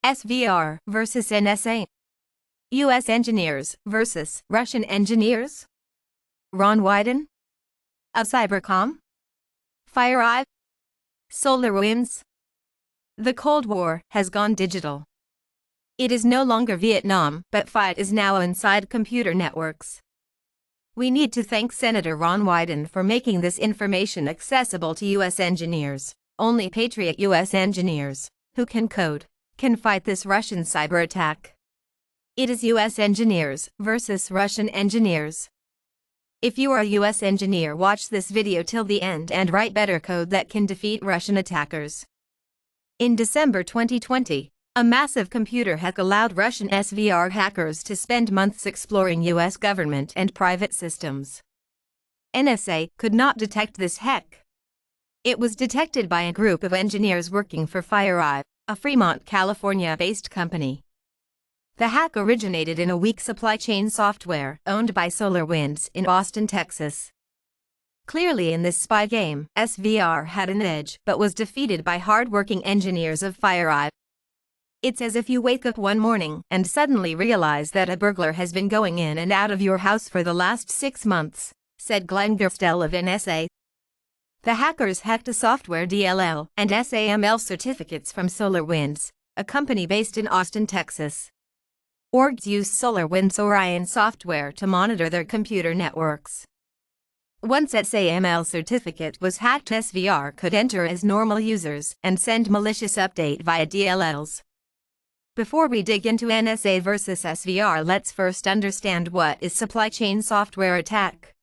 SVR versus NSA. US engineers versus Russian engineers. Ron Wyden of USCYBERCOM. FireEye. SolarWinds. The Cold War has gone digital. It is no longer Vietnam, but fight is now inside computer networks. We need to thank Senator Ron Wyden for making this information accessible to US engineers. Only patriot US engineers, who can code, can fight this Russian cyber attack. It is US engineers versus Russian engineers. If you are a US engineer, watch this video till the end and write better code that can defeat Russian attackers. In December 2020, a massive computer hack allowed Russian SVR hackers to spend months exploring US government and private systems. NSA could not detect this hack. It was detected by a group of engineers working for FireEye, a Fremont, California-based company. The hack originated in a weak supply chain software owned by SolarWinds in Austin, Texas. Clearly in this spy game, SVR had an edge but was defeated by hard-working engineers of FireEye. It's as if you wake up one morning and suddenly realize that a burglar has been going in and out of your house for the last 6 months, said Glenn Gerstel of NSA. The hackers hacked a software DLL and SAML certificates from SolarWinds, a company based in Austin, Texas. Orgs use SolarWinds Orion software to monitor their computer networks. Once SAML certificate was hacked, SVR could enter as normal users and send malicious update via DLLs. Before we dig into NSA versus SVR, let's first understand what is supply chain software attack.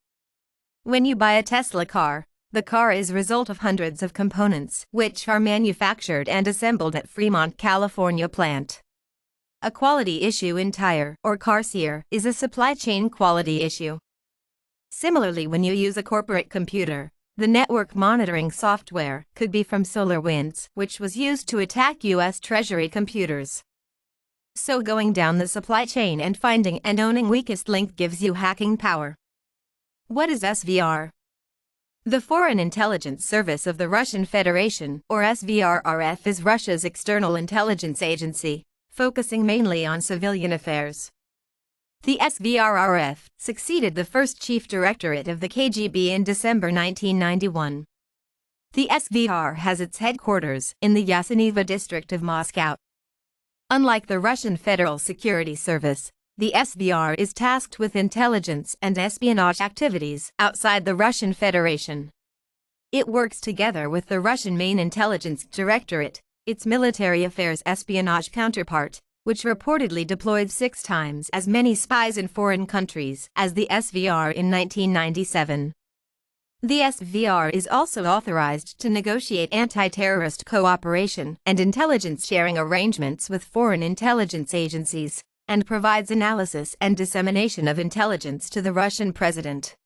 When you buy a Tesla car, the car is a result of hundreds of components which are manufactured and assembled at Fremont, California plant. A quality issue in tire or car sear is a supply chain quality issue. Similarly, when you use a corporate computer, the network monitoring software could be from SolarWinds, which was used to attack US Treasury computers. So going down the supply chain and finding and owning weakest link gives you hacking power. What is SVR? The Foreign Intelligence Service of the Russian Federation, or SVRRF, is Russia's external intelligence agency, focusing mainly on civilian affairs. The SVRRF succeeded the first chief directorate of the KGB in December 1991. The SVR has its headquarters in the Yasenevo district of Moscow. Unlike the Russian Federal Security Service, the SVR is tasked with intelligence and espionage activities outside the Russian Federation. It works together with the Russian Main Intelligence Directorate, its military affairs espionage counterpart, which reportedly deployed 6 times as many spies in foreign countries as the SVR in 1997. The SVR is also authorized to negotiate anti-terrorist cooperation and intelligence sharing arrangements with foreign intelligence agencies, and provides analysis and dissemination of intelligence to the Russian president.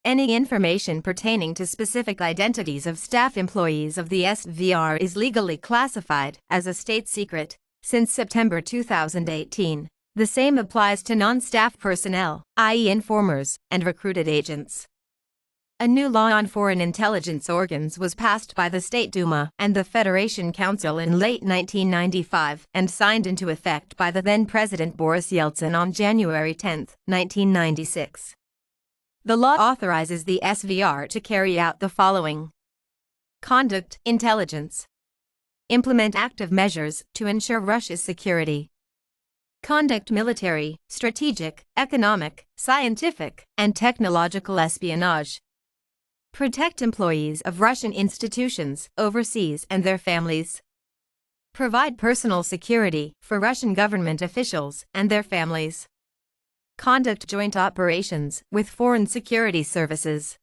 Any information pertaining to specific identities of staff employees of the SVR is legally classified as a state secret. Since September 2018, the same applies to non-staff personnel, i.e. informers, and recruited agents. A new law on foreign intelligence organs was passed by the State Duma and the Federation Council in late 1995 and signed into effect by the then-President Boris Yeltsin on January 10, 1996. The law authorizes the SVR to carry out the following: conduct intelligence, implement active measures to ensure Russia's security, conduct military, strategic, economic, scientific, and technological espionage, protect employees of Russian institutions overseas and their families, provide personal security for Russian government officials and their families, conduct joint operations with foreign security services,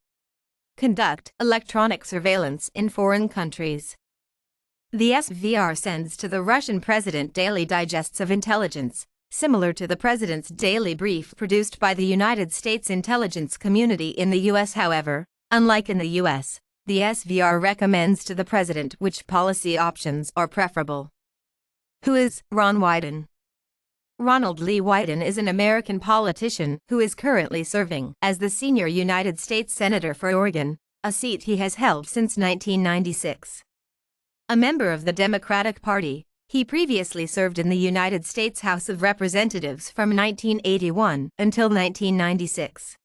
conduct electronic surveillance in foreign countries. The SVR sends to the Russian president daily digests of intelligence, similar to the president's daily brief produced by the United States intelligence community in the U.S. However, unlike in the U.S., the SVR recommends to the president which policy options are preferable. Who is Ron Wyden? Ronald Lee Wyden is an American politician who is currently serving as the senior United States Senator for Oregon, a seat he has held since 1996. A member of the Democratic Party, He previously served in the United States House of Representatives from 1981 until 1996.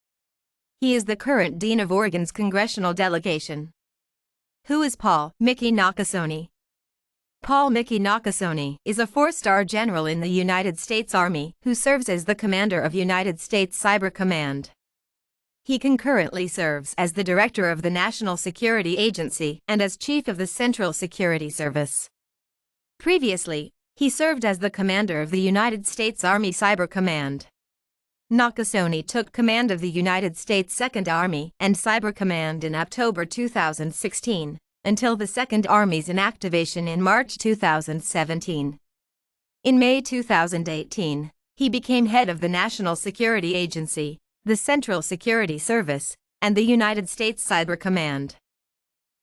He is the current Dean of Oregon's Congressional Delegation. Who is Paul Mickey Nakasoni? Paul Mickey Nakasoni is a four-star general in the United States Army who serves as the commander of United States Cyber Command. He concurrently serves as the director of the National Security Agency and as chief of the Central Security Service. Previously, he served as the commander of the United States Army Cyber Command. Nakasoni took command of the United States 2nd Army and Cyber Command in October 2016, until the 2nd Army's inactivation in March 2017. In May 2018, he became head of the National Security Agency, the Central Security Service, and the United States Cyber Command.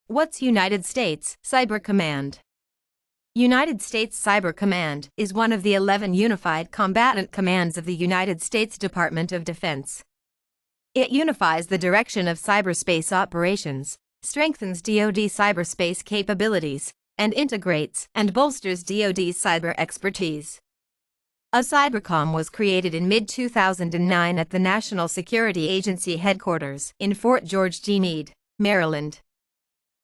What's United States Cyber Command? United States Cyber Command is one of the 11 unified combatant commands of the United States Department of Defense. It unifies the direction of cyberspace operations, strengthens DoD cyberspace capabilities, and integrates and bolsters DoD's cyber expertise. USCYBERCOM was created in mid-2009 at the National Security Agency headquarters in Fort George G. Meade, Maryland.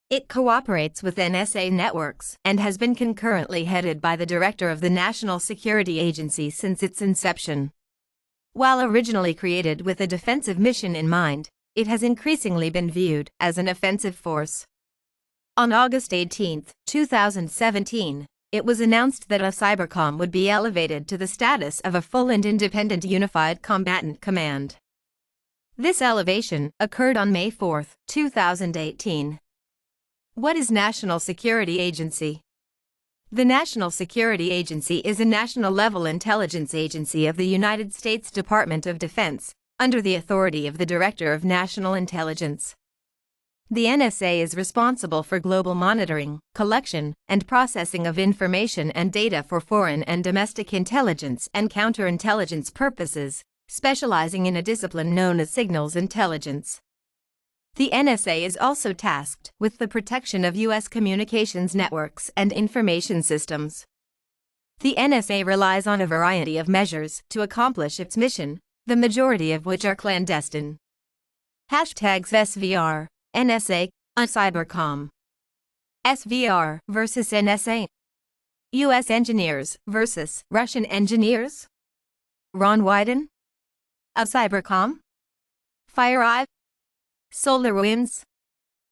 It cooperates with NSA networks and has been concurrently headed by the Director of the National Security Agency since its inception. While originally created with a defensive mission in mind, it has increasingly been viewed as an offensive force. On August 18, 2017, it was announced that USCYBERCOM would be elevated to the status of a full and independent unified combatant command. This elevation occurred on May 4, 2018. What is National Security Agency? The National Security Agency is a national-level intelligence agency of the United States Department of Defense, under the authority of the Director of National Intelligence. The NSA is responsible for global monitoring, collection, and processing of information and data for foreign and domestic intelligence and counterintelligence purposes, specializing in a discipline known as signals intelligence. The NSA is also tasked with the protection of U.S. communications networks and information systems. The NSA relies on a variety of measures to accomplish its mission, the majority of which are clandestine. Hashtags SVR, NSA, USCYBERCOM. SVR versus NSA. U.S. engineers versus Russian engineers. Ron Wyden. USCYBERCOM. FireEye. SolarWinds.